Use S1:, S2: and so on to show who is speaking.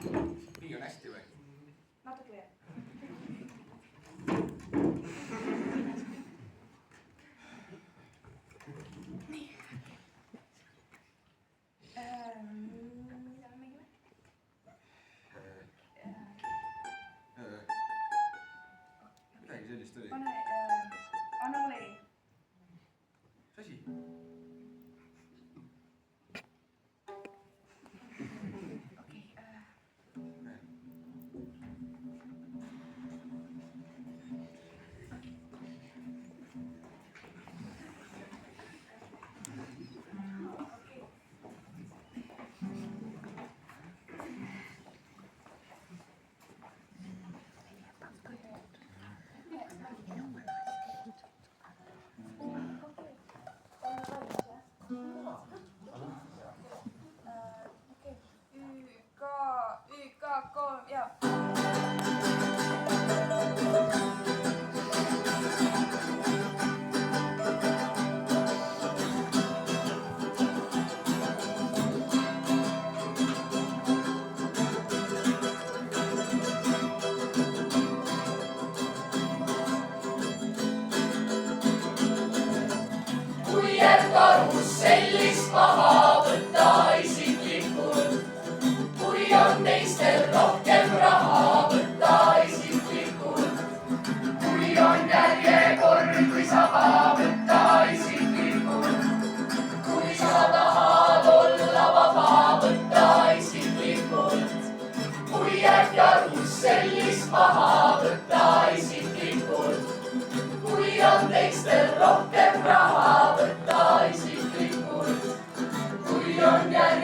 S1: Nii on hästi või?
S2: Natuke veel. Nii. Mida me mängime?
S1: Midagi sellist oli.
S2: Pane, anna mulle ei.
S1: Mis asi?
S2: Okei. YK3 ja.
S3: Kui jääb karussellist maha võtta isiklikult, kui on teistel rohkem raha võtta isiklikult, kui on järjekord või saba võtta isiklikult, kui sa tahad olla vaba võtta isiklikult, kui jääb karussellist maha võtta isiklikult, kui on teistel rohkem raha võtta isiklikult, kui on järjekord